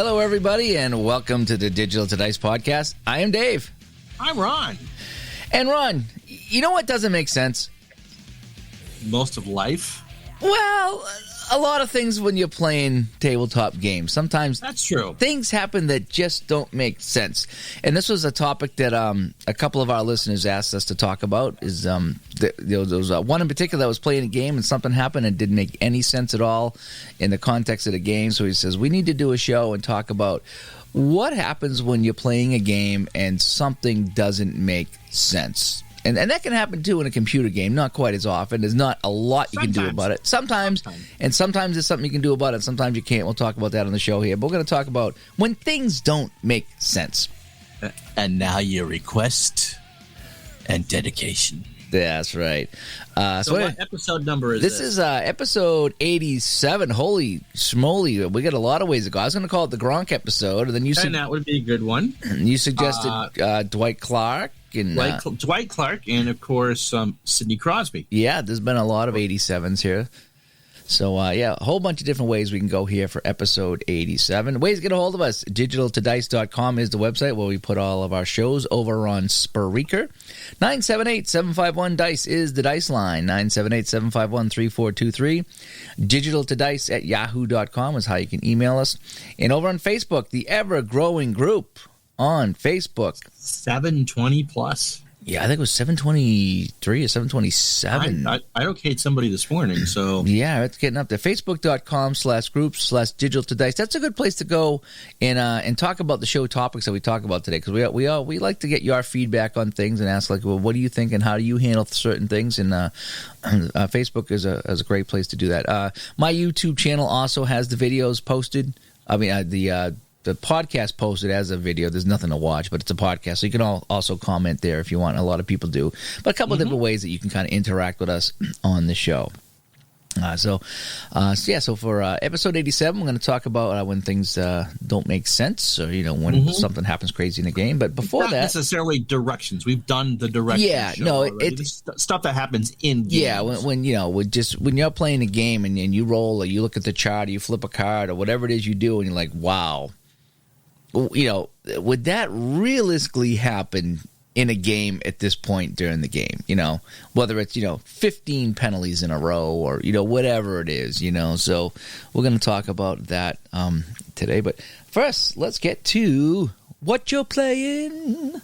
Hello, everybody, and welcome to the Digital to Dice podcast. I am Dave. I'm Ron. And Ron, you know what doesn't make sense? Most of life? Well, a lot of things when you're playing tabletop games. Sometimes that's true. Things happen that just don't make sense. And this was a topic that a couple of our listeners asked us to talk about. There was one in particular that was playing a game and something happened and didn't make any sense at all in the context of the game. So he says, we need to do a show and talk about what happens when you're playing a game and something doesn't make sense. And that can happen, too, in a computer game. Not quite as often. There's not a lot you can do about it. Sometimes. And sometimes there's something you can do about it. Sometimes you can't. We'll talk about that on the show here. But we're going to talk about when things don't make sense. And now your request and dedication. That's right. So what episode number is this? This is episode 87. Holy schmoly. We got a lot of ways to go. I was going to call it the Gronk episode. And then and that would be a good one. You suggested Dwight Clark. Dwight Clark and, of course, Sidney Crosby. Yeah, there's been a lot of 87s here. So, a whole bunch of different ways we can go here for episode 87. Ways to get a hold of us. digitaltodice.com is the website where we put all of our shows over on Spreaker. 978-751-DICE is the Dice line. 978-751-3423. digitaltodice@yahoo.com is how you can email us. And over on Facebook, the ever-growing group on Facebook. 720 plus. Yeah, I think it was 723 or 727. I okayed somebody this morning, so. Yeah, it's getting up there. Facebook.com/groups/digital to dice. That's a good place to go and talk about the show topics that we talk about today, because we like to get your feedback on things and ask, like, well, what do you think and how do you handle certain things? And Facebook is a great place to do that. My YouTube channel also has the videos posted. I mean, the podcast posted as a video. There's nothing to watch, but it's a podcast, so you can also comment there if you want. A lot of people do. But a couple of different ways that you can kind of interact with us on the show. So for episode 87, we're going to talk about when things don't make sense, or when something happens crazy in a game. But before not that, necessarily directions. We've done the directions. Yeah, no, it's stuff that happens in games. Yeah, when you're playing a game and you roll, or you look at the chart, or you flip a card, or whatever it is you do, and you're like, wow. Would that realistically happen in a game at this point during the game? Whether it's 15 penalties in a row or whatever it is. So we're going to talk about that today. But first, let's get to what you're playing.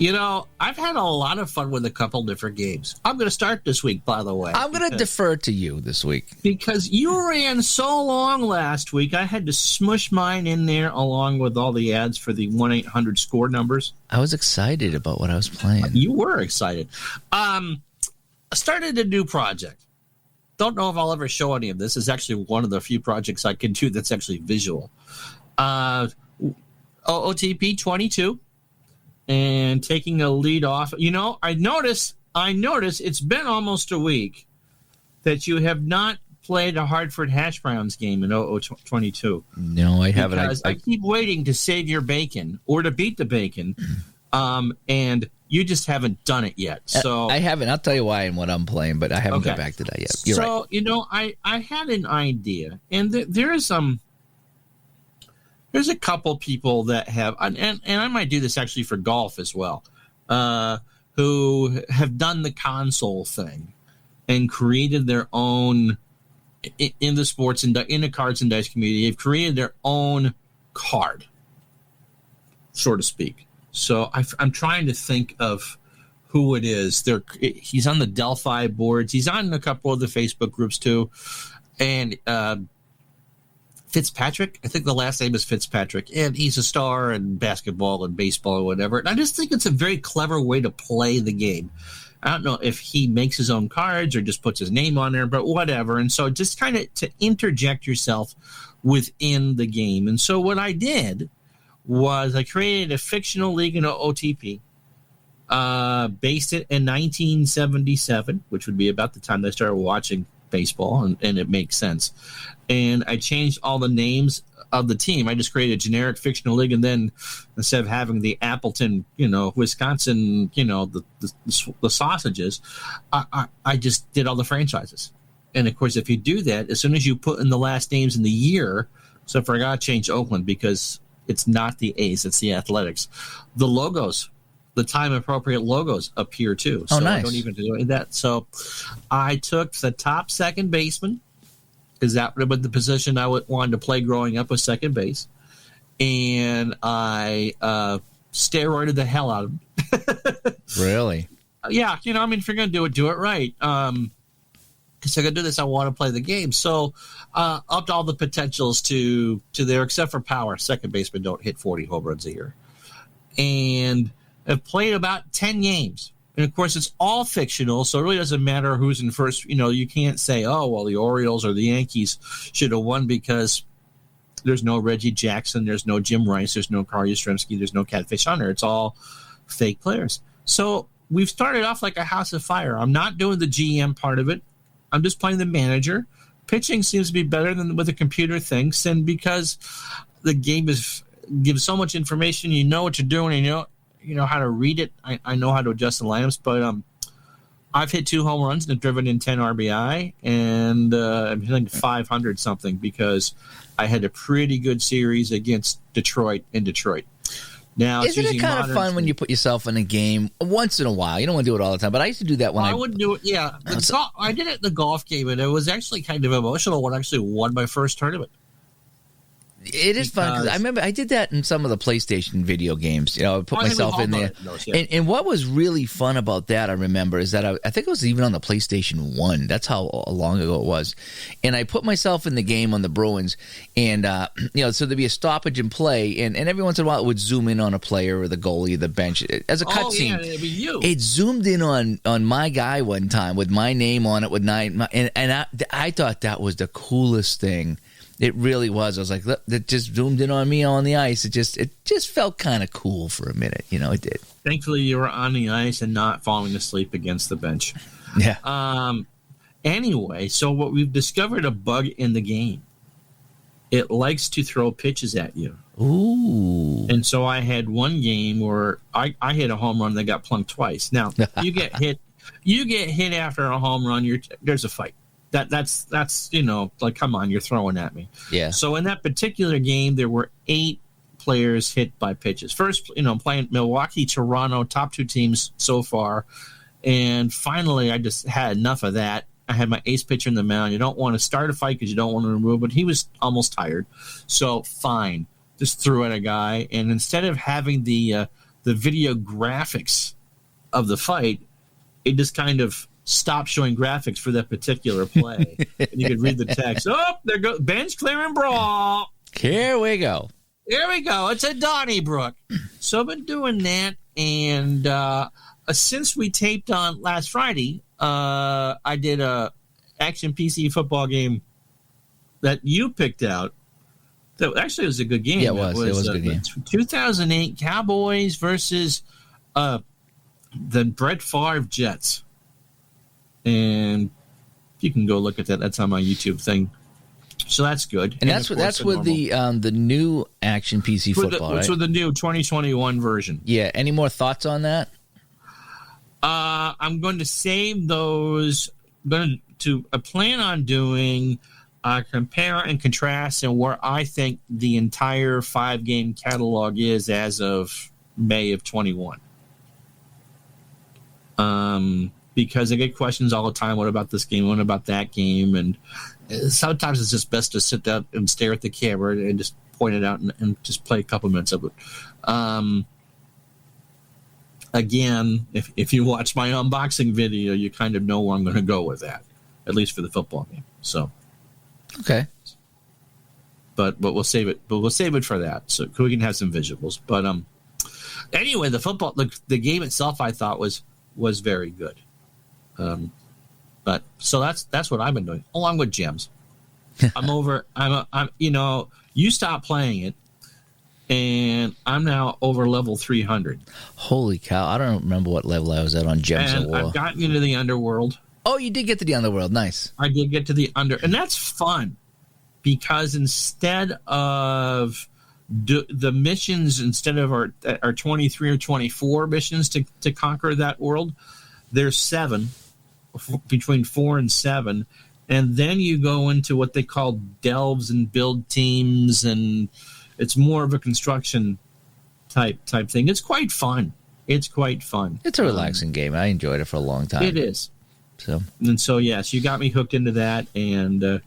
I've had a lot of fun with a couple different games. I'm going to start this week, by the way. I'm going to defer to you this week. Because you ran so long last week, I had to smush mine in there along with all the ads for the 1-800-SCORE numbers. I was excited about what I was playing. You were excited. I started a new project. Don't know if I'll ever show any of this. It's actually one of the few projects I can do that's actually visual. OTP 22. And taking a lead off, I notice it's been almost a week that you have not played a Hartford Hash Browns game in 0022. No, I haven't. Because I keep waiting to save your bacon or to beat the bacon, and you just haven't done it yet. So I haven't. I'll tell you why and what I'm playing, but I haven't got back to that yet. You're right. I had an idea, and there's a couple people that have, and I might do this actually for golf as well, who have done the console thing and created their own, in the sports and in the cards and dice community, they've created their own card, so to speak. So I'm trying to think of who it is. He's on the Delphi boards. He's on a couple of the Facebook groups too. And Fitzpatrick, I think the last name is Fitzpatrick, and he's a star in basketball and baseball or whatever. And I just think it's a very clever way to play the game. I don't know if he makes his own cards or just puts his name on there, but whatever. And so just kind of to interject yourself within the game. And so what I did was I created a fictional league in OTP, based it in 1977, which would be about the time I started watching baseball, and it makes sense. And I changed all the names of the team. I just created a generic fictional league, and then instead of having the Appleton, Wisconsin, the sausages, I just did all the franchises. And of course, if you do that, as soon as you put in the last names in the year, so I forgot to change Oakland because it's not the A's, it's the Athletics. The logos, the time appropriate logos appear too. So nice. I don't even do that. So I took the top second baseman, because that would have been the position I wanted to play growing up, was second base. And I steroided the hell out of him. Really? Yeah, if you're going to do it right. Because I got to do this, I want to play the game. So upped all the potentials to there, except for power. Second basemen don't hit 40 home runs a year. And I've played about 10 games. And, of course, it's all fictional, so it really doesn't matter who's in first. You can't say, oh, well, the Orioles or the Yankees should have won because there's no Reggie Jackson, there's no Jim Rice, there's no Carl Yastrzemski, there's no Catfish Hunter. It's all fake players. So we've started off like a house of fire. I'm not doing the GM part of it. I'm just playing the manager. Pitching seems to be better than what the computer thinks, and because the game gives so much information, you know what you're doing, and you know how to read it. I know how to adjust the lineups, but I've hit 2 home runs and driven in 10 RBI, and I'm hitting 500 something because I had a pretty good series against Detroit in Detroit. Now, isn't it kind of fun when you put yourself in a game once in a while? You don't want to do it all the time, but I used to do that when I wouldn't do it. Yeah, I did it in the golf game, and it was actually kind of emotional when I actually won my first tournament. It is fun because I remember I did that in some of the PlayStation video games. I put myself in there. And what was really fun about that, I remember, is that I think it was even on the PlayStation 1. That's how long ago it was. And I put myself in the game on the Bruins, and so there'd be a stoppage in play, and every once in a while it would zoom in on a player or the goalie or the bench as a cutscene. Yeah, it'd be you. It zoomed in on my guy one time with my name on it with and I thought that was the coolest thing. It really was. I was like, look, it just zoomed in on me on the ice. It just felt kind of cool for a minute. It did. Thankfully, you were on the ice and not falling asleep against the bench. Yeah. Anyway, so what we've discovered a bug in the game. It likes to throw pitches at you. Ooh. And so I had one game where I hit a home run that got plunked twice. Now, you get hit after a home run, there's a fight. That's like, come on, you're throwing at me. Yeah. So in that particular game, there were 8 players hit by pitches. First, playing Milwaukee, Toronto, top 2 teams so far. And finally, I just had enough of that. I had my ace pitcher in the mound. You don't want to start a fight because you don't want to remove, but he was almost tired. So fine, just threw at a guy. And instead of having the video graphics of the fight, it just kind of stop showing graphics for that particular play. And you could read the text. Oh, there goes bench clearing brawl. Here we go. Here we go. It's a Donnybrook. So I've been doing that. And since we taped on last Friday, I did a action PC football game that you picked out. That actually was a good game. Yeah, it was. It was a good game. 2008 Cowboys versus the Brett Favre Jets. And you can go look at that. That's on my YouTube thing. So that's good. And that's with the new action PC football, right? It's with the new 2021 version. Yeah. Any more thoughts on that? I'm going to save those. I plan on doing compare and contrast and where I think the entire 5-game catalog is as of May of 21. Because I get questions all the time. What about this game? What about that game? And sometimes it's just best to sit down and stare at the camera and just point it out and just play a couple minutes of it. Again, if you watch my unboxing video, you kind of know where I'm going to go with that, at least for the football game. So, okay. But we'll save it. But we'll save it for that, so we can have some visuals. But anyway, the game itself, I thought was very good. But so that's what I've been doing along with gems. You stopped playing it, and I'm now over level 300. Holy cow! I don't remember what level I was at on Gems of War. I've gotten into the underworld. Oh, you did get to the underworld. Nice. I did get to the and that's fun because instead of the missions, instead of our 23 or 24 missions to conquer that world, there's 7, between 4 and 7. And then you go into what they call delves and build teams, and it's more of a construction type thing. It's quite fun. It's a relaxing game. I enjoyed it for a long time. It is. So yes, you got me hooked into that, and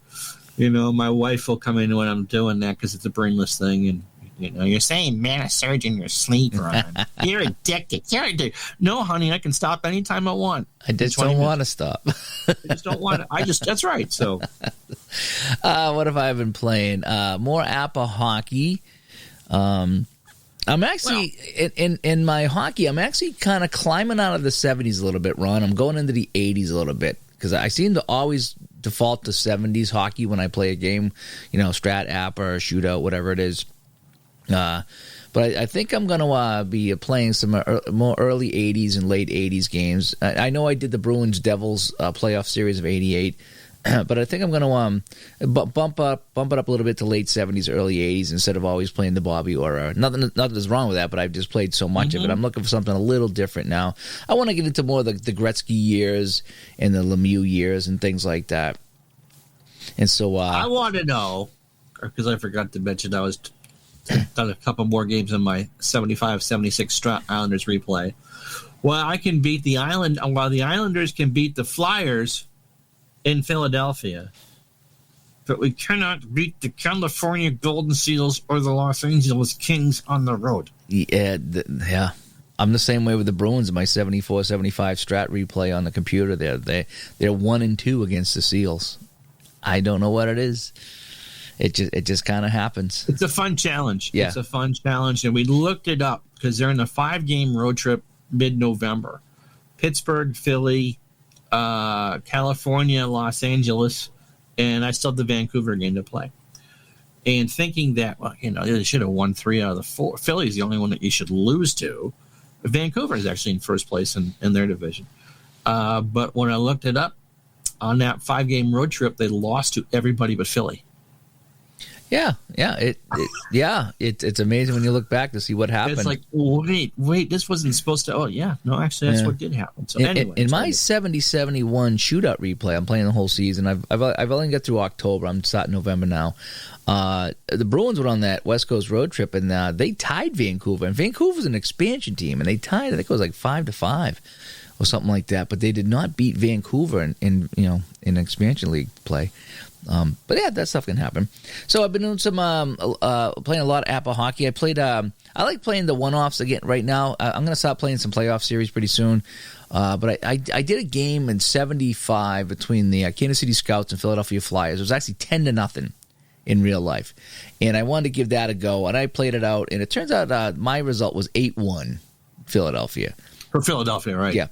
my wife will come in when I'm doing that because it's a brainless thing, and you're saying "man, a surge in your sleep, Ron. You're addicted. No, honey, I can stop anytime I want. I just don't want to stop. I just don't want to. That's right. So, what have I been playing? More APA hockey. I'm actually in my hockey. I'm actually kind of climbing out of the 70s a little bit, Ron. I'm going into the 80s a little bit because I seem to always default to 70s hockey when I play a game, strat, APA, or shootout, whatever it is. But I think I'm going to be playing some more early 80s and late 80s games. I know I did the Bruins-Devils playoff series of 88. But I think I'm going to bump it up a little bit to late 70s, early 80s instead of always playing the Bobby Orr. Nothing is wrong with that, but I've just played so much of it. I'm looking for something a little different now. I want to get into more of the Gretzky years and the Lemieux years and things like that. And so I want to know, because I forgot to mention I was done a couple more games in my 75-76 Strat Islanders replay. Well, I can beat the Island, while the Islanders can beat the Flyers in Philadelphia, but we cannot beat the California Golden Seals or the Los Angeles Kings on the road. Yeah. I'm the same way with the Bruins in my 74-75 Strat replay on the computer. They're 1-2 against the Seals. I don't know what it is. It just kind of happens. It's a fun challenge. Yeah. It's a fun challenge, and we looked it up because they're in a 5-game road trip mid-November. Pittsburgh, Philly, California, Los Angeles, and I still have the Vancouver game to play. And thinking that, they should have won 3 out of the 4. Philly's the only one that you should lose to. Vancouver is actually in first place in their division. But when I looked it up, on that 5-game road trip, they lost to everybody but Philly. Yeah. It's amazing when you look back to see what happened. It's like, wait, this wasn't supposed to. Oh, yeah, no, actually, that's what did happen. So anyway, in my 70-71 shootout replay, I'm playing the whole season. I've only got through October. I'm starting November now. The Bruins were on that West Coast road trip, and they tied Vancouver. And Vancouver's an expansion team, and they tied. I think it was like 5-5 or something like that. But they did not beat Vancouver in expansion league play. But yeah, that stuff can happen. So I've been doing some playing a lot of APA hockey. I like playing the one-offs again right now. I'm going to stop playing some playoff series pretty soon. But I did a game in 75 between the Kansas City Scouts and Philadelphia Flyers. It was actually 10-0 in real life, and I wanted to give that a go. And I played it out, and it turns out my result was 8-1 Philadelphia. For Philadelphia, right? Yeah.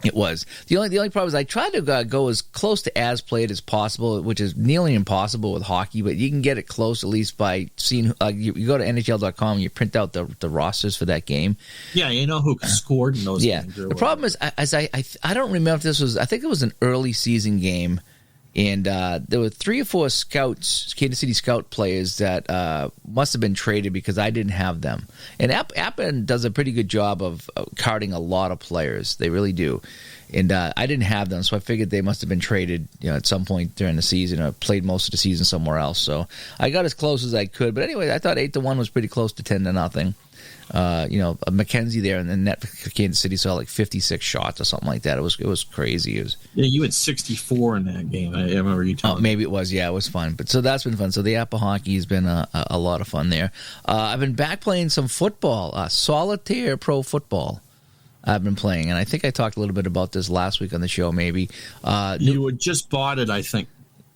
It was. The only problem is I tried to go as close to as played as possible, which is nearly impossible with hockey, but you can get it close at least by seeing you go to NHL.com and you print out the rosters for that game. Yeah, you know who scored in those games. The problem is, I don't remember if this was, I think it was an early season game, and there were 3 or 4 scouts, Kansas City Scout players that must have been traded because I didn't have them. And Appen does a pretty good job of carding a lot of players. They really do. And I didn't have them, so I figured they must have been traded at some point during the season or played most of the season somewhere else. So I got as close as I could. But anyway, I thought 8-1 was pretty close to 10-0. McKenzie there in the net for Kansas City saw like 56 shots or something like that. It was crazy. Yeah, you had 64 in that game. I remember you telling me. Maybe it was. Yeah, it was fun. But so that's been fun. So the APA hockey has been a lot of fun there. I've been back playing some football, solitaire pro football. I've been playing, and I think I talked a little bit about this last week on the show. Maybe you had just bought it, I think.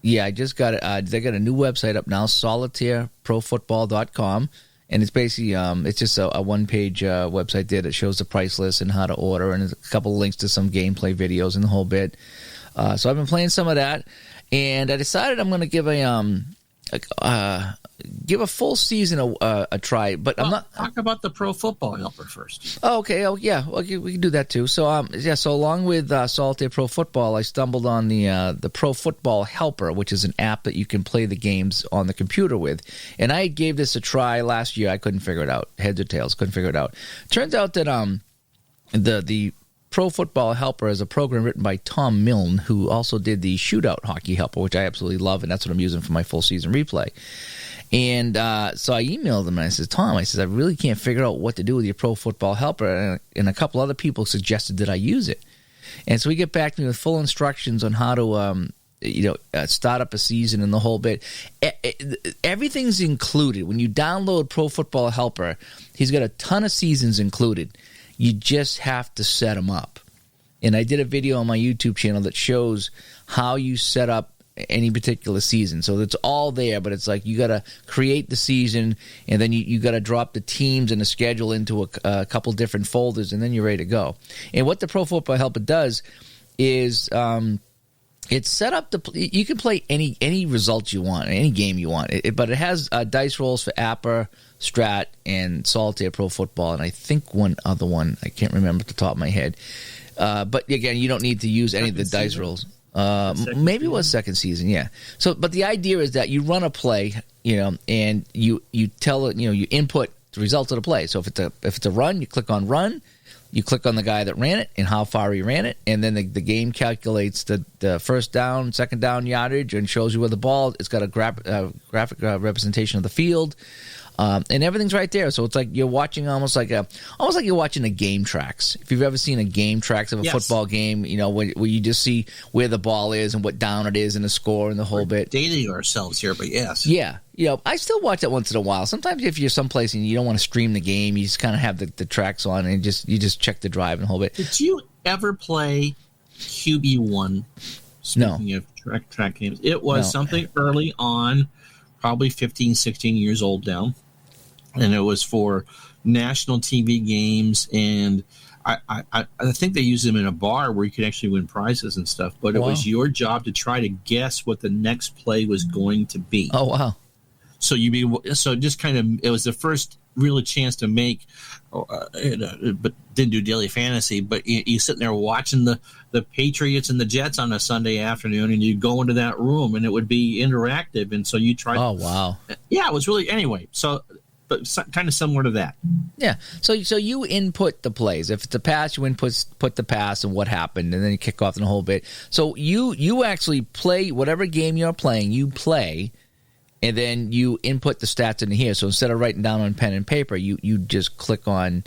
Yeah, I just got it. They got a new website up now, solitaireprofootball.com. And it's basically it's just a one-page website there that shows the price list and how to order, and a couple of links to some gameplay videos and the whole bit. So I've been playing some of that, and I decided I'm going to give a full season a try. But I'm not talk about the Pro Football Helper first. Oh, okay. Oh, yeah. Well, we can do that too. So so along with Solitaire Pro Football, I stumbled on the Pro Football Helper, which is an app that you can play the games on the computer with. And I gave this a try last year. I couldn't figure it out. Heads or tails, couldn't figure it out. Turns out that the Pro Football Helper is a program written by Tom Milne, who also did the Shootout Hockey Helper, which I absolutely love, and that's what I'm using for my full season replay. And so I emailed him, and I said, Tom, I really can't figure out what to do with your Pro Football Helper, and a couple other people suggested that I use it. And so he get back to me with full instructions on how to start up a season and the whole bit. Everything's included. When you download Pro Football Helper, he's got a ton of seasons included. You just have to set them up. And I did a video on my YouTube channel that shows how you set up any particular season. So it's all there, but it's like you got to create the season, and then you got to drop the teams and the schedule into a couple different folders, and then you're ready to go. And what the Pro Football Helper does is it's set up you can play any results you want, any game you want, but it has dice rolls for Apper, Strat, and Solitaire Pro Football, and I think one other one. I can't remember at the top of my head. But again, you don't need to use any of the dice rolls. Maybe it was second season, yeah. So, but the idea is that you run a play, and you tell it, you input the results of the play. So if it's a run, you click on run, you click on the guy that ran it and how far he ran it, and then the game calculates the first down, second down yardage, and shows you where the ball. It's got a graphic representation of the field. And everything's right there, so it's like you're watching almost like you're watching a game tracks. If you've ever seen a game tracks of a football game, where you just see where the ball is and what down it is and the score and the whole bit. Dating ourselves here, but yes, yeah. I still watch it once in a while. Sometimes if you're someplace and you don't want to stream the game, you just kind of have the tracks on and you just check the drive and the whole bit. Did you ever play QB1? Speaking of track games, it was something early on, probably 15, 16 years old now. And it was for national TV games, and I think they used them in a bar where you could actually win prizes and stuff. But it was your job to try to guess what the next play was going to be. Oh wow! So just kind of, it was the first real chance to make, but didn't do daily fantasy. But you sitting there watching the Patriots and the Jets on a Sunday afternoon, and you go into that room, and it would be interactive, and so you try. Oh wow! Yeah, it was really anyway. So. But kind of similar to that. Yeah. So you input the plays. If it's a pass, you put the pass and what happened, and then you kick off in a whole bit. So you actually play whatever game you're playing, you play, and then you input the stats into here. So instead of writing down on pen and paper, you just click on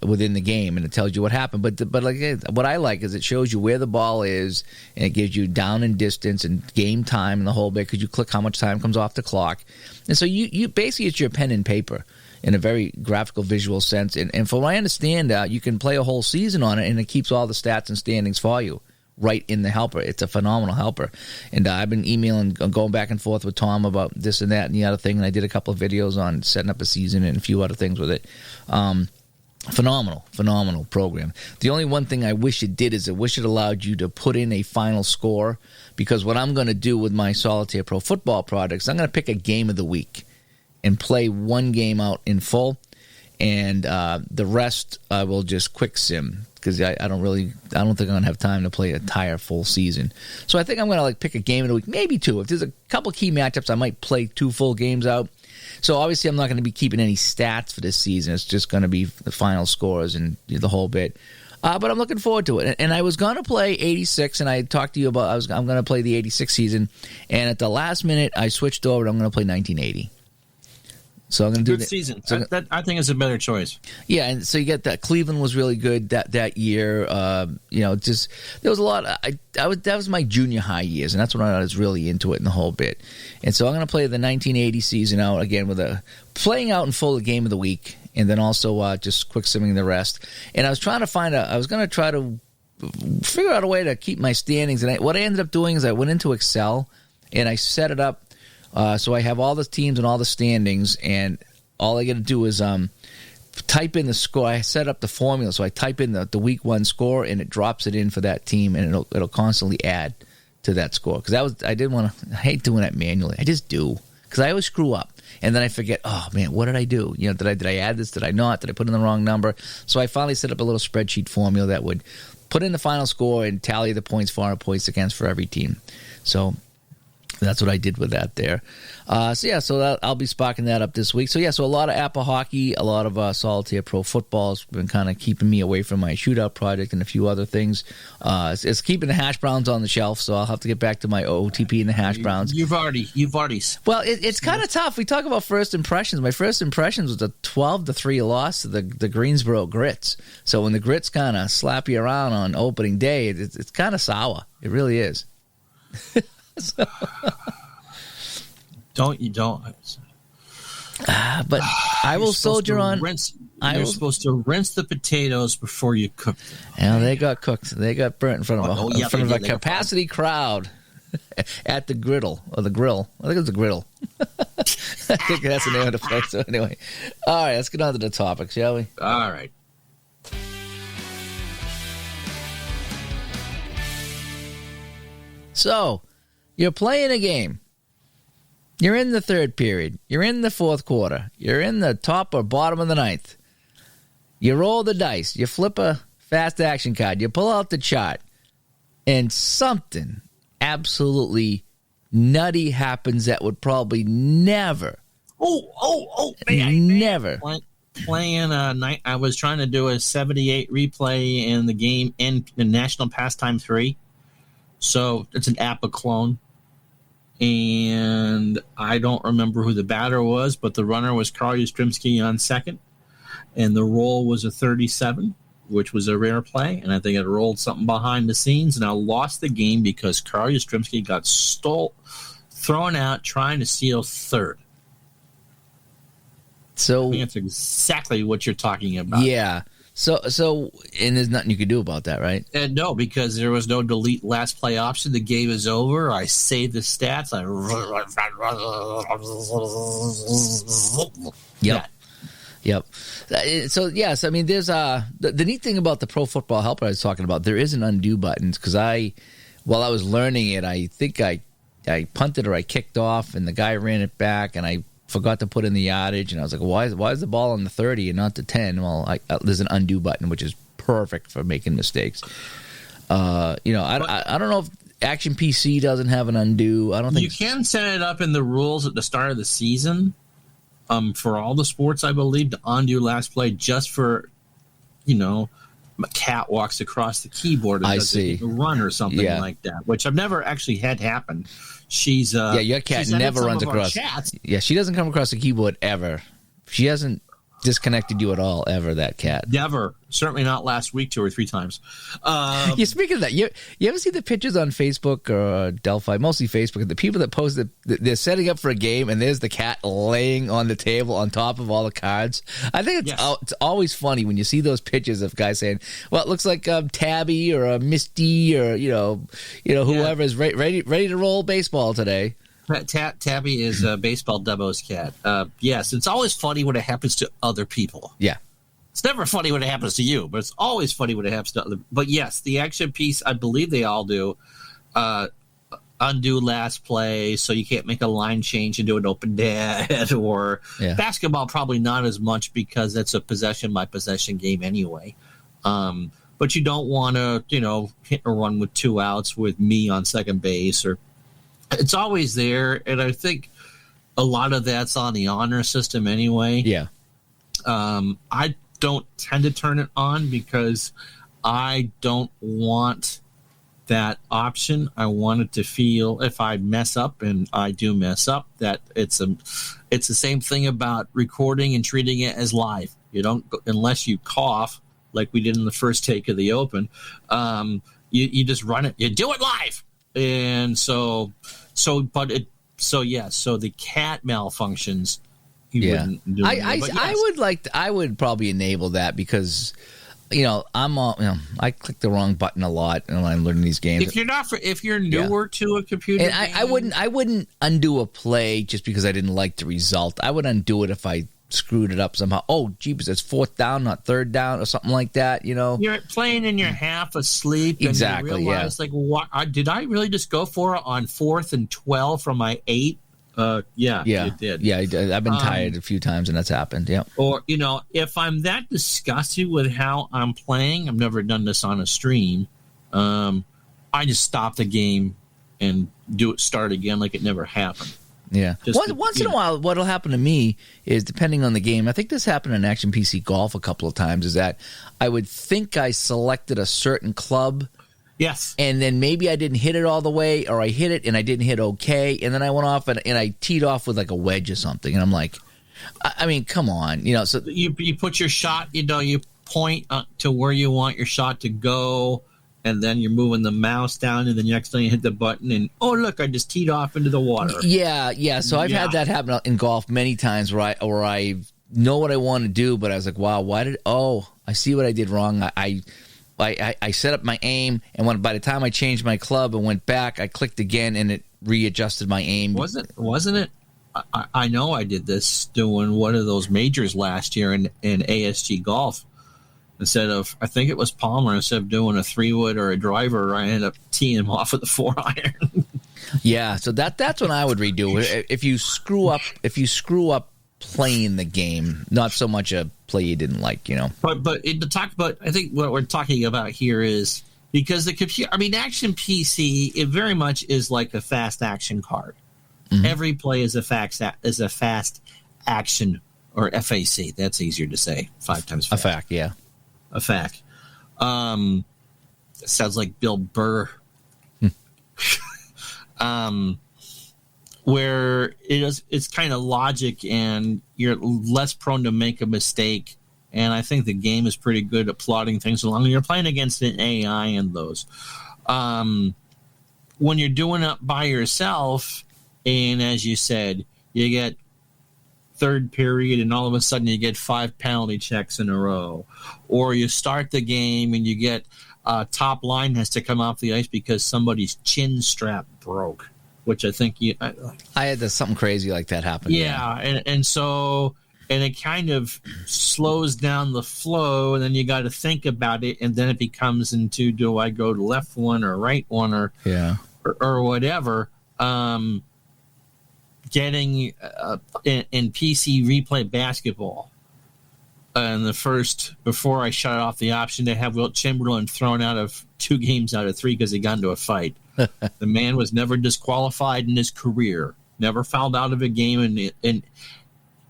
within the game, and it tells you what happened. But like what I like is it shows you where the ball is, and it gives you down and distance and game time and the whole bit, because you click how much time comes off the clock. And so you basically, it's your pen and paper in a very graphical, visual sense. And from what I understand, you can play a whole season on it, and it keeps all the stats and standings for you right in the helper. It's a phenomenal helper. And I've been emailing, going back and forth with Tom about this and that and the other thing, and I did a couple of videos on setting up a season and a few other things with it. Phenomenal program. The only one thing I wish it did is I wish it allowed you to put in a final score, because what I'm going to do with my Solitaire Pro Football products, I'm going to pick a game of the week and play one game out in full, and the rest I will just quick sim, because I don't think I'm going to have time to play an entire full season. So I think I'm going to pick a game of the week, maybe two. If there's a couple key matchups, I might play 2 full games out. So obviously I'm not going to be keeping any stats for this season. It's just going to be the final scores and the whole bit. But I'm looking forward to it. And I was going to play 86, and I talked to you about I'm going to play the 86 season. And at the last minute, I switched over. I'm going to play 1980. So I'm going to do good season. So that I think is a better choice. Yeah, and so you get that Cleveland was really good that year. Just there was a lot. That was my junior high years, and that's when I was really into it and the whole bit. And so I'm going to play the 1980 season out again with playing out in full the game of the week, and then also just quick simming the rest. And I was trying to I was going to try to figure out a way to keep my standings. And what I ended up doing is I went into Excel and I set it up. So I have all the teams and all the standings, and all I got to do is type in the score. I set up the formula, so I type in the week 1 score, and it drops it in for that team, and it'll constantly add to that score. Because I hate doing that manually. I just do, because I always screw up, and then I forget. Oh man, what did I do? Did I add this? Did I not? Did I put in the wrong number? So I finally set up a little spreadsheet formula that would put in the final score and tally the points for and points against for every team. So That's what I did with that there. So I'll be sparking that up this week. So a lot of Apple hockey, a lot of Solitaire Pro football has been kind of keeping me away from my shootout project and a few other things. It's keeping the hash browns on the shelf, so I'll have to get back to my OTP and the hash browns. You've already. Well, it's kind of tough. We talk about first impressions. My first impressions was a 12-3 loss to the Greensboro Grits. So when the Grits kind of slap you around on opening day, it's kind of sour. It really is. So. Don't. But I will soldier on. You're supposed to rinse the potatoes before you cook them. Yeah, they got cooked. They got burnt in front of a capacity crowd at the griddle or the grill. I think it was the griddle. I think that's the name of the place. So anyway, all right, let's get on to the topic, shall we? All right. So, you're playing a game. You're in the third period. You're in the fourth quarter. You're in the top or bottom of the ninth. You roll the dice. You flip a fast action card. You pull out the chart. And something absolutely nutty happens that would probably never. Never. Playing a night. I was trying to do a 78 replay in the game in the National Pastime 3. So it's an APA clone. And I don't remember who the batter was, but the runner was Carl Yastrzemski on second. And the roll was a 37, which was a rare play. And I think it rolled something behind the scenes. And I lost the game because Carl Yastrzemski got thrown out trying to steal third. So I think that's exactly what you're talking about. Yeah. So, and there's nothing you can do about that, right? And no, because there was no delete last play option. The game is over. I saved the stats. Yep. So, yes, I mean, there's the neat thing about the Pro Football Helper I was talking about, there is an undo button because while I was learning it, I think I punted or I kicked off and the guy ran it back and I forgot to put in the yardage, and I was like, why is the ball on the 30 and not the 10? Well, there's an undo button, which is perfect for making mistakes. I don't know if Action PC doesn't have an undo. I don't think you can set it up in the rules at the start of the season for all the sports, I believe, to undo last play just for, a cat walks across the keyboard and does a run or something like that, which I've never actually had happen. She's your cat never runs across. Yeah, she doesn't come across the keyboard ever. She hasn't disconnected you at all ever. That cat never. Certainly not last week 2 or 3 times. Speaking of that, you ever see the pictures on Facebook or Delphi? Mostly Facebook. The people that post that they're setting up for a game and there's the cat laying on the table on top of all the cards. I think it's always funny when you see those pictures of guys saying, "Well, it looks like Tabby or Misty or whoever is ready to roll baseball today." Tabby is Baseball Debo's cat. Yes, it's always funny when it happens to other people. Yeah. It's never funny when it happens to you, but it's always funny when it happens to other. But yes, the action piece, I believe they all do. Undo last play, so you can't make a line change and do an open dead. Or basketball, probably not as much because that's a possession by possession game anyway. But you don't want to, hit or run with 2 outs with me on second base. Or it's always there, and I think a lot of that's on the honor system anyway. Yeah. I don't tend to turn it on because I don't want that option. I want it to feel, if I mess up, and I do mess up, that it's the same thing about recording and treating it as live. You don't, unless you cough like we did in the first take of the Open. You just run it. You do it live, and so the cat malfunctions. I would probably enable that because, I click the wrong button a lot when I'm learning these games. If you're newer to a computer, and I wouldn't undo a play just because I didn't like the result. I would undo it if I screwed it up somehow. Oh, jeepers, it's 4th down, not 3rd down, or something like that. You're playing and you're half asleep. Exactly. And you realize, what did I really just go for it on 4th and 12 from my 8? It did. Yeah, I've been tired a few times, and that's happened. Yeah. Or if I'm that disgusted with how I'm playing, I've never done this on a stream. I just stop the game and start again like it never happened. Yeah. Once in a while, what'll happen to me is, depending on the game, I think this happened in Action PC Golf a couple of times, is that I would think I selected a certain club. Yes. And then maybe I didn't hit it all the way, or I hit it and I didn't hit okay. And then I went off and I teed off with like a wedge or something. And I'm like, I mean, come on. So you put your shot, you point to where you want your shot to go. And then you're moving the mouse down, and then the next time you hit the button, and oh look, I just teed off into the water. Yeah. So I've had that happen in golf many times, where I know what I want to do, but I was like, wow, I see what I did wrong. I set up my aim, and by the time I changed my club and went back, I clicked again, and it readjusted my aim. Wasn't it? I know I did this doing one of those majors last year in ASG golf. Instead of, I think it was Palmer, instead of doing a 3-wood or a driver, I ended up teeing him off with a 4-iron. Yeah, so that's what I would redo. If you screw up playing the game, not so much a play you didn't like, But I think what we're talking about here is, because the computer, Action PC, it very much is like a fast action card. Mm-hmm. Every play is a fast action, or FAC. That's easier to say. 5 times fast. A fact, yeah. A fact. It sounds like Bill Burr. Where it's kind of logic, and you're less prone to make a mistake. And I think the game is pretty good at plotting things along. You're playing against an AI and those. When you're doing it by yourself, and as you said, you get third period, and all of a sudden you get 5 penalty checks in a row, or you start the game and you get top line has to come off the ice because somebody's chin strap broke, which I think I had something crazy like that happen. Yeah. And so it kind of slows down the flow, and then you got to think about it, and then it becomes into, do I go to left one or right one or whatever. Getting in PC replay basketball, and before I shut off the option to have Wilt Chamberlain thrown out of 2 games out of 3 because he got into a fight. The man was never disqualified in his career, never fouled out of a game, and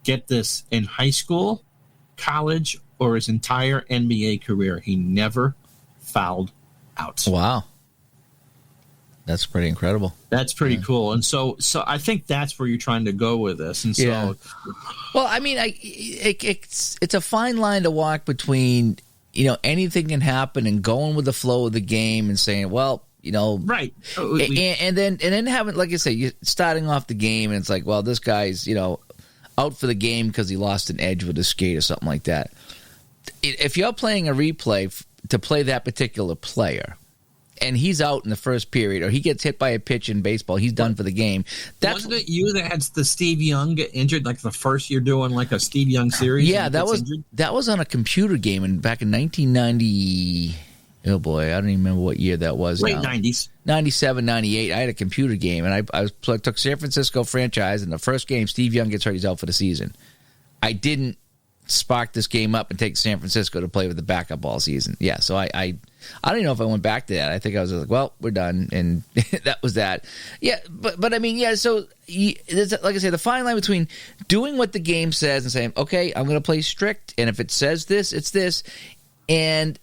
get this, in high school, college, or his entire NBA career, he never fouled out. Wow. That's pretty incredible. That's pretty cool. And so I think that's where you're trying to go with this. And so, well, it's a fine line to walk between, anything can happen, and going with the flow of the game and saying, well, right. And then having, like I say, you starting off the game, and it's like, well, this guy's, out for the game because he lost an edge with his skate or something like that. If you're playing a replay to play that particular player, and he's out in the first period, or he gets hit by a pitch in baseball, he's done for the game. Wasn't it you that had the Steve Young get injured, like the first year doing like a Steve Young series? Yeah, that was on a computer game, and back in 1990. Oh boy, I don't even remember what year that was. Late 90s, 97, 98. I had a computer game, and I took San Francisco franchise. In the first game, Steve Young gets hurt; he's out for the season. I didn't spark this game up and take San Francisco to play with the backup all season. Yeah, so I don't even know if I went back to that. I think I was like, well, we're done, and that was that. Yeah, but I mean, yeah. So like I say, the fine line between doing what the game says and saying, okay, I'm going to play strict, and if it says this, it's this, and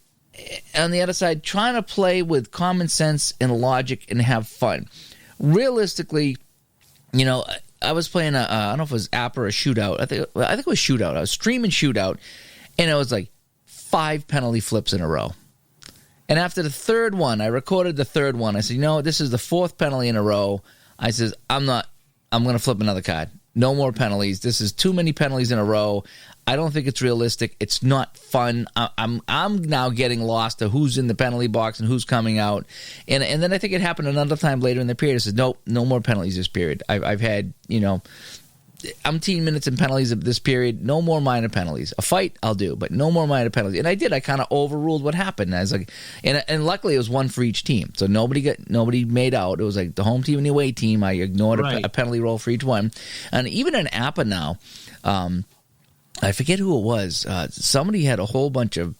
on the other side, trying to play with common sense and logic and have fun. Realistically, I was playing I don't know if it was app or a shootout. I think it was shootout. I was streaming shootout, and it was like 5 penalty flips in a row. And after the third one, I recorded the third one. I said, this is the 4th penalty in a row. I says, I'm going to flip another card. No more penalties. This is too many penalties in a row. I don't think it's realistic. It's not fun. I'm now getting lost to who's in the penalty box and who's coming out. And then I think it happened another time later in the period. I said, nope, no more penalties this period. I've had, I'm 10 minutes in penalties of this period. No more minor penalties. A fight, I'll do, but no more minor penalties. And I did. I kind of overruled what happened. I was like, and luckily it was one for each team, so nobody made out. It was like the home team and the away team. I ignored a penalty roll for each one. And even in APA now, I forget who it was. Somebody had a whole bunch of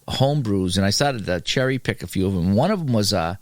home brews, and I started to cherry pick a few of them. One of them was a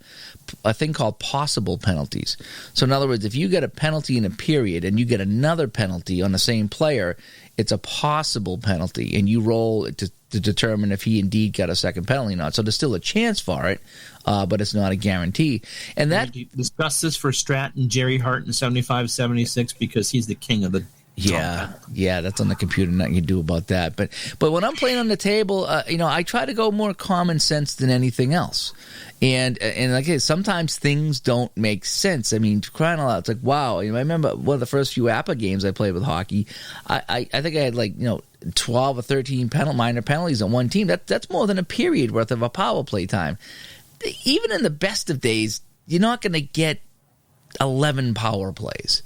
thing called possible penalties. So in other words, if you get a penalty in a period and you get another penalty on the same player, it's a possible penalty, and you roll to determine if he indeed got a second penalty or not. So there's still a chance for it, but it's not a guarantee. And that we discussed this for Stratton, Jerry Hart in 75-76 because he's the king of the. Yeah, that's on the computer. Nothing you can do about that. But when I'm playing on the table, I try to go more common sense than anything else. And like I said, sometimes things don't make sense. I mean, crying out loud, it's like, wow. I remember one of the first few APA games I played with hockey. I think I had 12 or 13 minor penalties on one team. That's more than a period worth of a power play time. Even in the best of days, you're not going to get 11 power plays.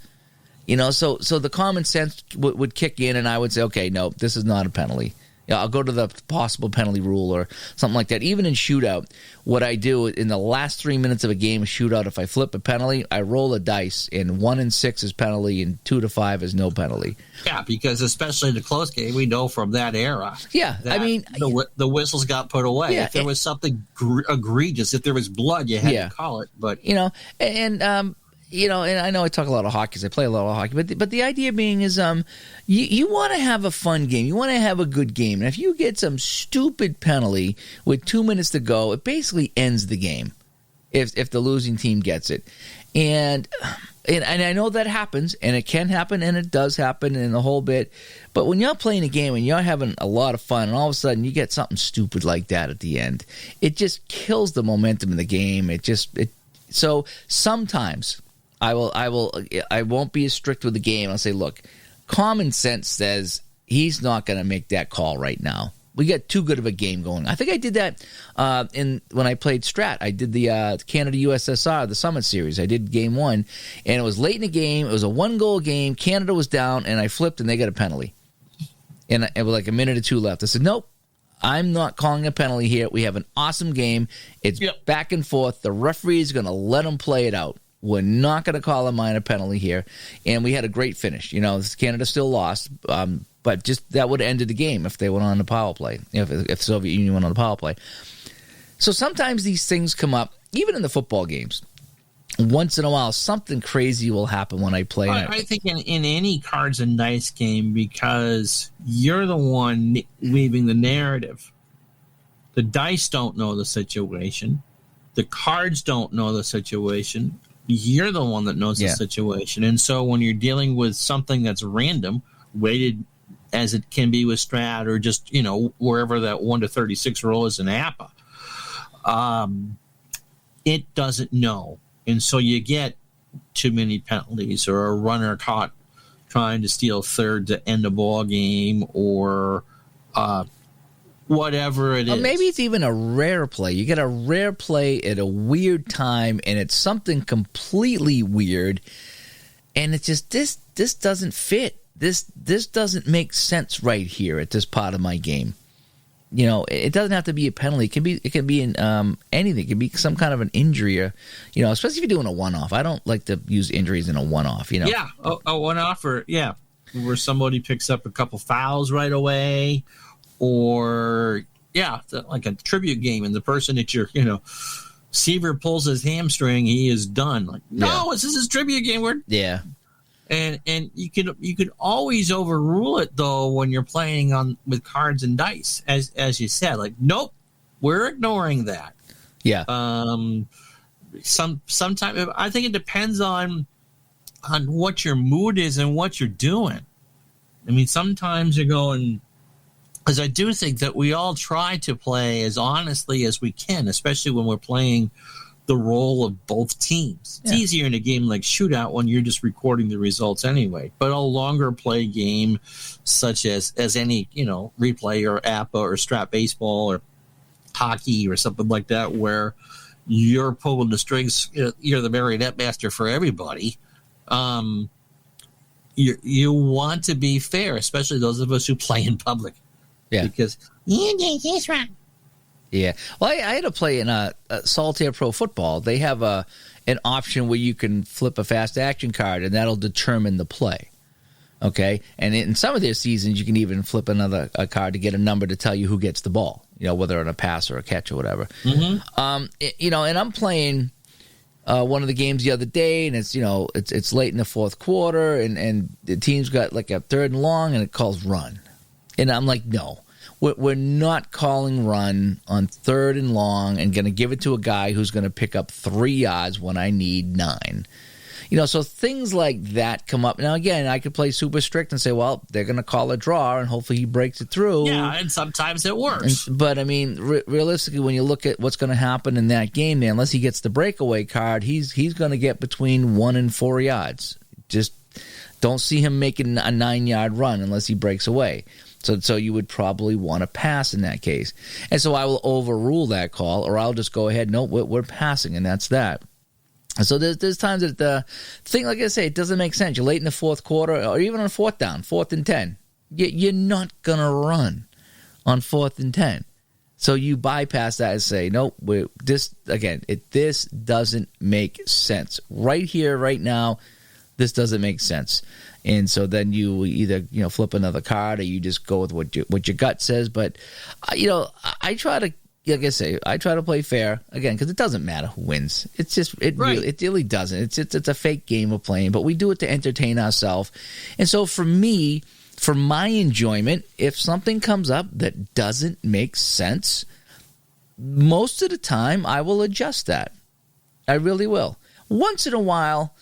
So the common sense would kick in, and I would say, okay, no, this is not a penalty. I'll go to the possible penalty rule or something like that. Even in shootout, what I do in the last 3 minutes of a game of shootout, if I flip a penalty, I roll a dice, and 1 in 6 is penalty, and 2 to 5 is no penalty. Yeah, because especially in the close game, we know from that era. Yeah, I mean, the whistles got put away. Yeah, if there was something egregious, if there was blood, you had to call it. But and I know I talk a lot of hockey because I play a lot of hockey, but the idea being is you want to have a fun game. You want to have a good game. And if you get some stupid penalty with 2 minutes to go, it basically ends the game if the losing team gets it. And I know that happens, and it can happen, and it does happen in the whole bit. But when you're playing a game and you're having a lot of fun, and all of a sudden you get something stupid like that at the end, it just kills the momentum in the game. So sometimes I won't be as strict with the game. I'll say, look, common sense says he's not going to make that call right now. We got too good of a game going. I think I did that when I played Strat. I did the Canada USSR, the Summit Series. I did game 1, and it was late in the game. It was a 1-goal game. Canada was down, and I flipped, and they got a penalty. And it was like a minute or 2 left. I said, nope, I'm not calling a penalty here. We have an awesome game. It's back and forth. The referee is going to let them play it out. We're not going to call a minor penalty here. And we had a great finish. Canada still lost, but just that would have ended the game if they went on the power play, if Soviet Union went on the power play. So sometimes these things come up, even in the football games. Once in a while, something crazy will happen when I play. I think in any cards and dice game, because you're the one weaving the narrative. The dice don't know the situation. The cards don't know the situation. You're the one that knows the situation. And so when you're dealing with something that's random, weighted as it can be with Strat or just, wherever that 1 to 36 roll is in APA, it doesn't know. And so you get too many penalties or a runner caught trying to steal third to end a ball game or whatever it is. Maybe it's even a rare play. You get a rare play at a weird time, and it's something completely weird, and it's just this doesn't fit. This doesn't make sense right here at this part of my game. It doesn't have to be a penalty. It can be in anything. It can be some kind of an injury, or especially if you're doing a one-off. I don't like to use injuries in a one-off. Yeah, a one-off, or where somebody picks up a couple fouls right away. Or, like a tribute game, and the person that you're, Seaver pulls his hamstring, he is done. Like, no, this is his tribute game. And you can always overrule it though when you're playing with cards and dice, as you said. Like, nope, we're ignoring that. Yeah. Sometimes I think it depends on what your mood is and what you're doing. I mean, sometimes you're going. Because I do think that we all try to play as honestly as we can, especially when we're playing the role of both teams. It's easier in a game like Shootout when you're just recording the results anyway. But a longer play game, such as any replay or APA or Strat Baseball or hockey or something like that, where you're pulling the strings, you're the marionette master for everybody. You want to be fair, especially those of us who play in public. Yeah. Because you did this wrong. Yeah. Well, I had to play in a Solitaire Pro Football. They have an option where you can flip a fast action card, and that'll determine the play. Okay, and in some of their seasons, you can even flip a card to get a number to tell you who gets the ball. Whether on a pass or a catch or whatever. Mm-hmm. And I'm playing one of the games the other day, and it's late in the fourth quarter, and the team's got like a 3rd and long, and it calls run, and I'm like, no. We're not calling run on 3rd and long and going to give it to a guy who's going to pick up 3 yards when I need 9. So things like that come up. Now, again, I could play super strict and say, well, they're going to call a draw, and hopefully he breaks it through. Yeah, and sometimes it works. But, I mean, realistically, when you look at what's going to happen in that game, there, unless he gets the breakaway card, he's going to get between 1 and 4 yards. Just don't see him making a 9-yard run unless he breaks away. So you would probably want to pass in that case. And so I will overrule that call, or I'll just go ahead, no, we're passing, and that's that. And so there's times that the thing, like I say, it doesn't make sense. You're late in the fourth quarter, or even on 4th down, 4th and 10. You're not going to run on 4th and 10. So you bypass that and say, nope, this doesn't make sense. Right here, right now, this doesn't make sense. And so then you either flip another card, or you just go with what your gut says. But I try to, like I say, I try to play fair again, because it doesn't matter who wins. It's just it really doesn't. It's a fake game we're playing, but we do it to entertain ourselves. And so for me, for my enjoyment, if something comes up that doesn't make sense, most of the time I will adjust that. I really will. Once in a while,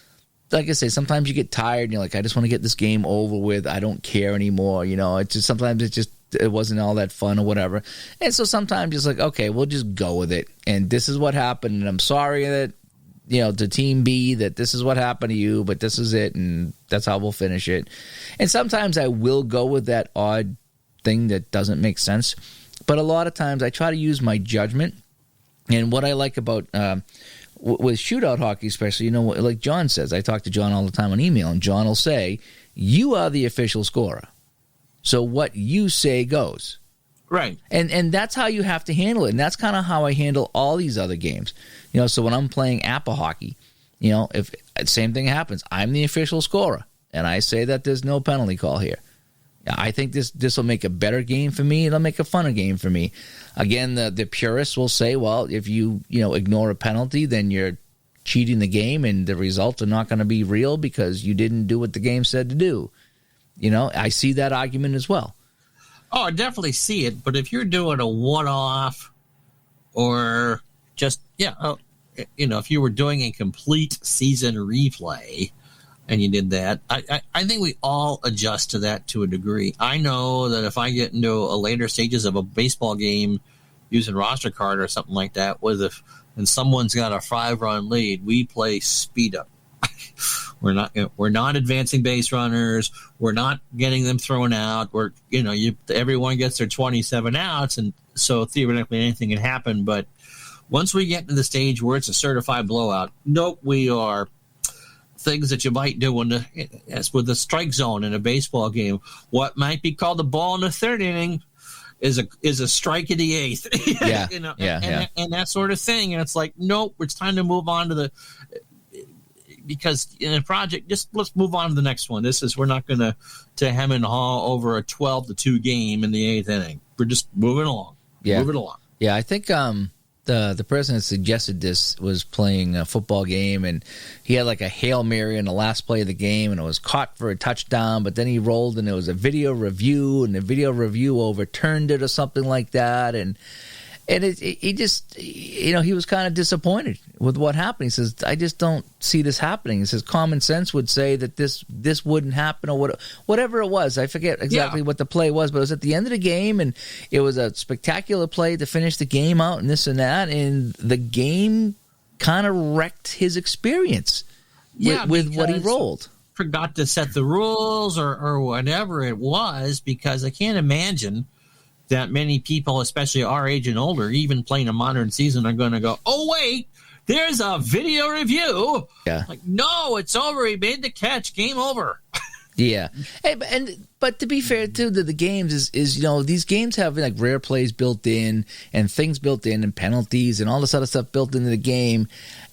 like I say, sometimes you get tired and you're like, I just want to get this game over with. I don't care anymore. It's just sometimes it wasn't all that fun or whatever. And so sometimes it's like, okay, we'll just go with it. And this is what happened. And I'm sorry that, to Team B, that this is what happened to you, but this is it. And that's how we'll finish it. And sometimes I will go with that odd thing that doesn't make sense. But a lot of times I try to use my judgment. And what I like about with shootout hockey especially, like John says, I talk to John all the time on email, and John will say, you are the official scorer. So what you say goes. Right. And that's how you have to handle it. And that's kind of how I handle all these other games. So when I'm playing Apple hockey, if same thing happens, I'm the official scorer, and I say that there's no penalty call here. I think this will make a better game for me. It'll make a funner game for me. Again, the purists will say, well, if you ignore a penalty, then you're cheating the game, and the results are not going to be real because you didn't do what the game said to do. I see that argument as well. Oh, I definitely see it. But if you're doing a one-off, or just if you were doing a complete season replay, and you did that, I think we all adjust to that to a degree. I know that if I get into a later stages of a baseball game using roster card or something like that, and someone's got a 5-run lead, we play speed up. We're not advancing base runners. We're not getting them thrown out. Everyone gets their 27 outs, and so theoretically anything can happen. But once we get to the stage where it's a certified blowout, nope, we are. Things that you might do as with the strike zone in a baseball game. What might be called a ball in the 3rd inning is a strike in the 8th. Yeah. And that sort of thing. And it's like, nope, it's time to move on to because in a project, let's move on to the next one. We're not going to hem and haw over a 12-2 game in the 8th inning. We're just moving along. Yeah. Moving along. Yeah, I think the person that suggested this was playing a football game, and he had like a Hail Mary in the last play of the game, and it was caught for a touchdown, but then he rolled, and it was a video review, and the video review overturned it or something like that, and he just, he was kind of disappointed with what happened. He says, I just don't see this happening. He says, common sense would say that this wouldn't happen, or whatever it was. I forget exactly what the play was, but it was at the end of the game, and it was a spectacular play to finish the game out and this and that, and the game kind of wrecked his experience with what he rolled. Forgot to set the rules or whatever it was, because I can't imagine that many people, especially our age and older, even playing a modern season, are going to go, oh, wait, there's a video review. Yeah. Like, no, it's over. He made the catch. Game over. Yeah. But to be fair, too, the games is these games have like rare plays built in and things built in and penalties and all this other stuff built into the game.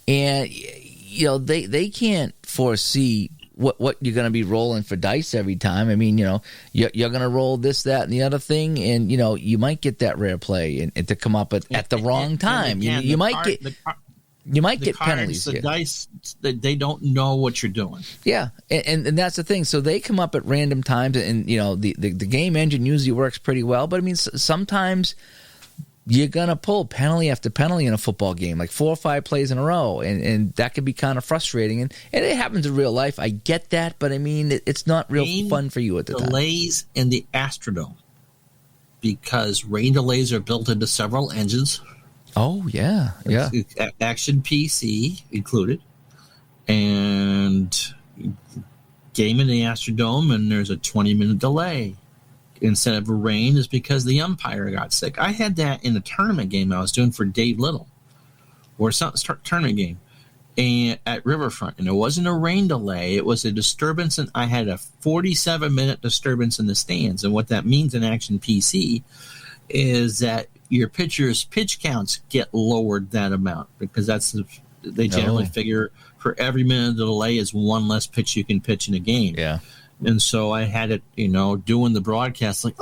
And, they can't foresee what you're going to be rolling for dice every time. I mean, you're going to roll this, that, and the other thing, and you might get that rare play and to come up at the wrong time. Again, you might get penalties. The dice, they don't know what you're doing. Yeah, and that's the thing. So they come up at random times, and the game engine usually works pretty well. But I mean, sometimes you're gonna pull penalty after penalty in a football game, like 4 or 5 plays in a row, and that can be kind of frustrating. And it happens in real life. I get that, but I mean, it's not real fun for you at the time. Delays in the Astrodome, because rain delays are built into several engines. Oh, yeah. Action PC included. And game in the Astrodome, and there's a 20-minute delay instead of a rain is because the umpire got sick. I had that in a tournament game I was doing for Dave Little, or some tournament game at Riverfront. And it wasn't a rain delay. It was a disturbance, and I had a 47-minute disturbance in the stands. And what that means in Action PC is that your pitcher's pitch counts get lowered that amount, because they generally figure for every minute of the delay is one less pitch you can pitch in a game. Yeah. And so I had it, doing the broadcast, like,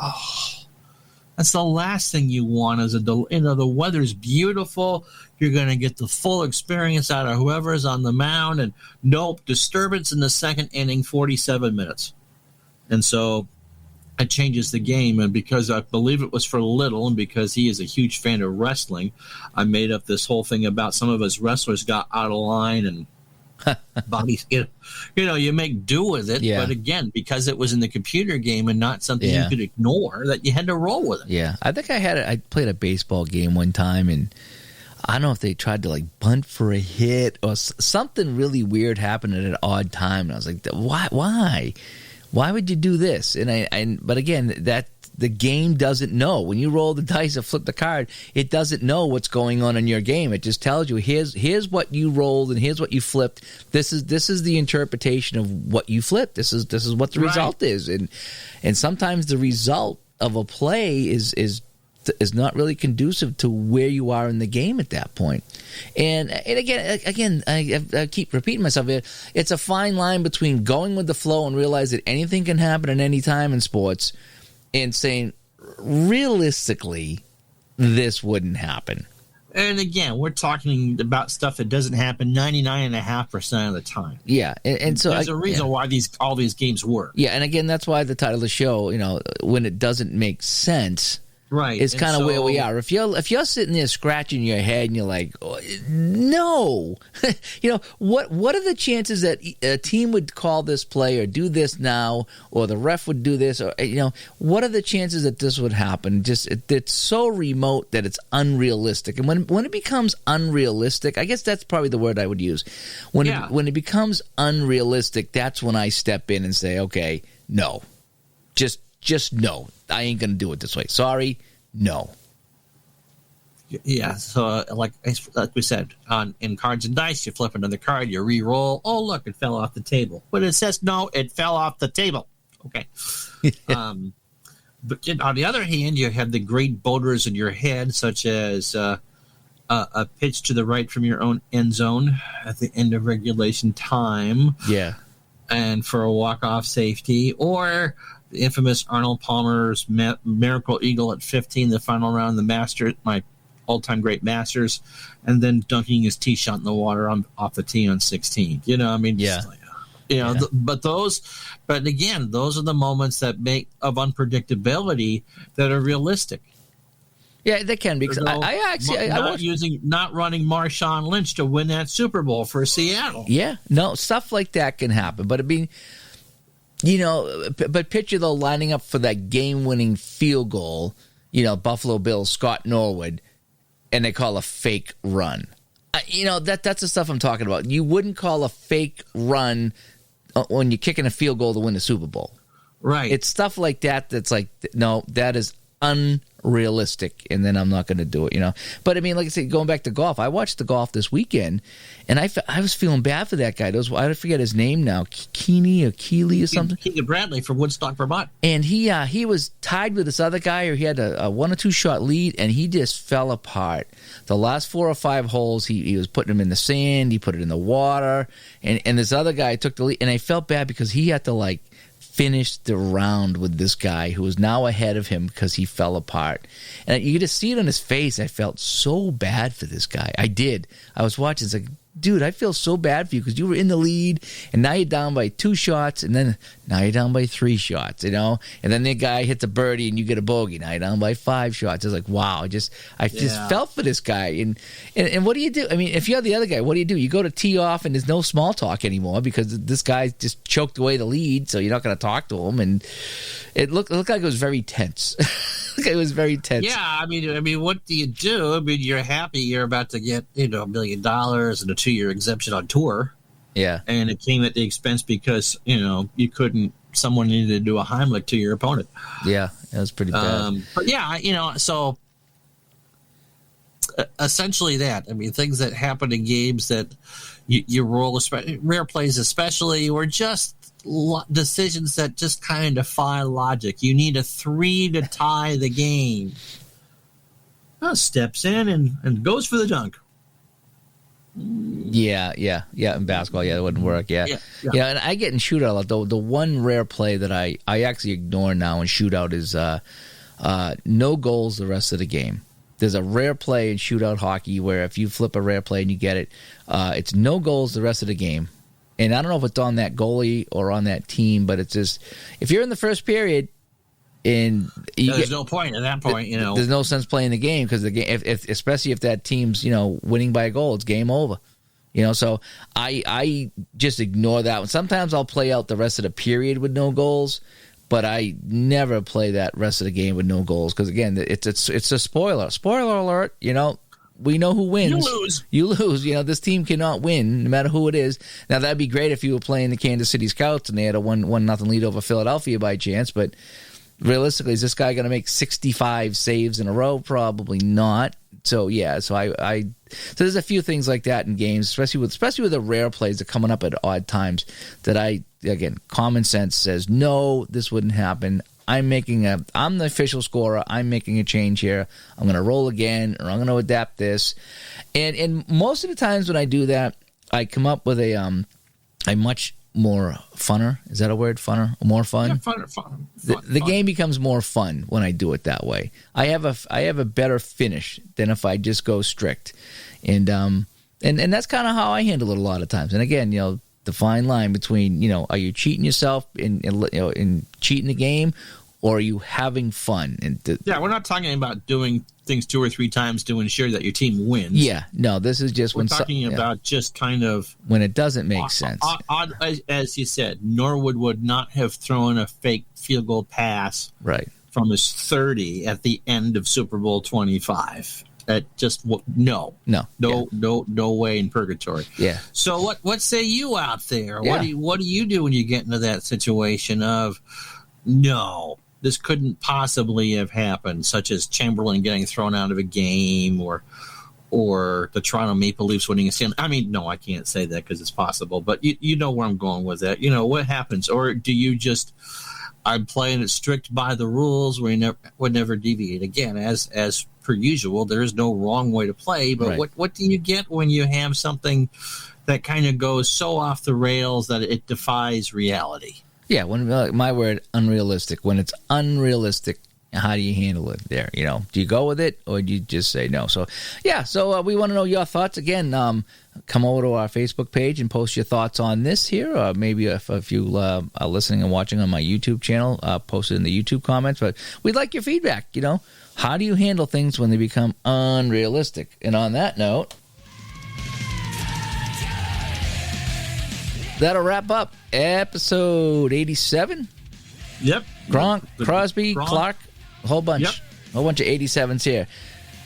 that's the last thing you want is the weather's beautiful. You're going to get the full experience out of whoever's on the mound. And nope, disturbance in the second inning, 47 minutes. And so it changes the game, and because I believe it was for Little, and because he is a huge fan of wrestling, I made up this whole thing about some of his wrestlers got out of line and bodies. You make do with it, but again, because it was in the computer game and not something you could ignore, that you had to roll with it. Yeah, I think I played a baseball game one time, and I don't know if they tried to bunt for a hit or something really weird happened at an odd time, and I was like, why? Why would you do this? But again, that the game doesn't know. When you roll the dice or flip the card, it doesn't know what's going on in your game. It just tells you, here's what you rolled and here's what you flipped. This is the interpretation of what you flipped. This is what the result is. And sometimes the result of a play is not really conducive to where you are in the game at that point. And again, I keep repeating myself here. It's a fine line between going with the flow and realize that anything can happen at any time in sports, and saying, realistically, this wouldn't happen. And again, we're talking about stuff that doesn't happen 99.5% of the time. Yeah, and so there's a reason why all these games work. Yeah, and again, that's why the title of the show, when it doesn't make sense, right, it's kind of where we are. If you're sitting there scratching your head and you're like, oh, no, what are the chances that a team would call this play or do this now, or the ref would do this, or what are the chances that this would happen? It's so remote that it's unrealistic. And when it becomes unrealistic, I guess that's probably the word I would use. When it becomes unrealistic, that's when I step in and say, okay, no, just no. I ain't going to do it this way. Sorry, no. Yeah, so like we said, in Cards and Dice, you flip another card, you re-roll. Oh, look, it fell off the table. But it says, no, it fell off the table. Okay. But on the other hand, you have the great boulders in your head, such as a pitch to the right from your own end zone at the end of regulation time. Yeah. And for a walk-off safety, or the infamous Arnold Palmer's Miracle Eagle at 15, the final round of the Masters, my all-time great Masters, and then dunking his tee shot in the water off the tee on 16. But again, those are the moments that make of unpredictability that are realistic. Yeah, they can be. Not running Marshawn Lynch to win that Super Bowl for Seattle. Yeah, no, stuff like that can happen. But but picture though lining up for that game-winning field goal. Buffalo Bills, Scott Norwood, and they call a fake run. That's the stuff I'm talking about. You wouldn't call a fake run when you're kicking a field goal to win the Super Bowl. Right. It's stuff like that that's like, no, that is unrealistic. realistic, and then I'm not going to do it, But I mean, like I said, going back to golf, I watched the golf this weekend, and I was feeling bad for that guy. I forget his name now, Keeney or Keeley or something. Keegan Bradley from Woodstock, Vermont. And he was tied with this other guy, or he had a 1 or 2 shot lead, and he just fell apart. The last 4 or 5 holes, he was putting them in the sand, he put it in the water, and this other guy took the lead, and I felt bad because he had to finish the round with this guy who was now ahead of him because he fell apart. And you could just see it on his face. I felt so bad for this guy. I did. I was watching. It's like, dude, I feel so bad for you because you were in the lead, and now you're down by 2 shots, and then now you're down by 3 shots, And then the guy hits a birdie, and you get a bogey. Now you're down by 5 shots. It's like, wow, I just felt for this guy. And what do you do? I mean, if you're the other guy, what do? You go to tee off, and there's no small talk anymore because this guy just choked away the lead, so you're not going to talk to him. And it looked like it was very tense. It was very tense. Yeah, I mean, what do you do? I mean, you're happy you're about to get $1 million and a 2-year exemption on tour. Yeah, and it came at the expense because you couldn't. Someone needed to do a Heimlich to your opponent. Yeah, it was pretty bad. But yeah, so essentially that. I mean, things that happen in games that you roll, rare plays especially, or just decisions that just kind of defy logic. You need a 3 to tie the game. Steps in and goes for the dunk. Yeah. In basketball, that wouldn't work. Yeah. And I get in shootout a lot. The one rare play that I actually ignore now in shootout is no goals the rest of the game. There's a rare play in shootout hockey where if you flip a rare play and you get it, it's no goals the rest of the game. And I don't know if it's on that goalie or on that team, but it's just if you're in the first period and there's no point at that point, there's no sense playing the game because the game, especially if that team's winning by a goal, it's game over. So I just ignore that one. Sometimes I'll play out the rest of the period with no goals, but I never play that rest of the game with no goals because again, it's a spoiler. Spoiler alert. We know who wins. You lose. This team cannot win, no matter who it is. Now, that'd be great if you were playing the Kansas City Scouts and they had a 1-0 lead over Philadelphia by chance. But realistically, is this guy going to make 65 saves in a row? Probably not. So, yeah. So, so there's a few things like that in games, especially with the rare plays that are coming up at odd times that again, common sense says, no, this wouldn't happen. I'm the official scorer. I'm making a change here. I'm going to roll again, or I'm going to adapt this. And most of the times when I do that, I come up with a much more funner. Is that a word? Funner? More fun? Yeah, funner. The game becomes more fun when I do it that way. I have a better finish than if I just go strict. And that's kind of how I handle it a lot of times. And again, the fine line between, are you cheating yourself in cheating the game, or are you having fun? We're not talking about doing things 2 or 3 times to ensure that your team wins. Yeah, no, this is just we're talking about just kind of when it doesn't make sense. As you said, Norwood would not have thrown a fake field goal pass right from his 30 at the end of Super Bowl 25. That just no way in purgatory. Yeah. So what say you out there? Yeah. What do you do when you get into that situation of no, this couldn't possibly have happened, such as Chamberlain getting thrown out of a game or the Toronto Maple Leafs winning a Stanley. I mean, no, I can't say that because it's possible, but you know where I'm going with that. What happens, or do you just? I'm playing it strict by the rules. We would never deviate. Again, as per usual, there is no wrong way to play. But right. what do you get when you have something that kind of goes so off the rails that it defies reality? Yeah, when my word, unrealistic. When it's unrealistic, how do you handle it there? Do you go with it or do you just say no? So, yeah, we want to know your thoughts. Again, come over to our Facebook page and post your thoughts on this here. Or maybe if you are listening and watching on my YouTube channel, post it in the YouTube comments. But we'd like your feedback, How do you handle things when they become unrealistic? And on that note, that'll wrap up episode 87. Yep. Gronk, Crosby, Clark, a whole bunch. Yep. A whole bunch of 87s here.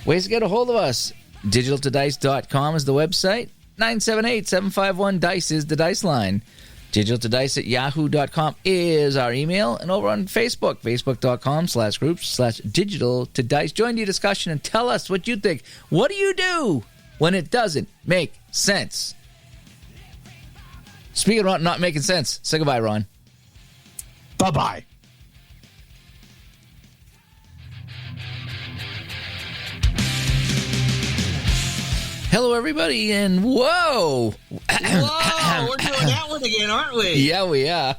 Ways to get a hold of us. digitaltodice.com is the website. 978-751-DICE is the dice line. digitaltodice@yahoo.com is our email. And over on Facebook, facebook.com/groups/digital-to-dice. Join the discussion and tell us what you think. What do you do when it doesn't make sense? Speaking of not making sense, say goodbye, Ron. Bye-bye. Hello, everybody, and whoa! Whoa, we're doing that one again, aren't we? Yeah, we are.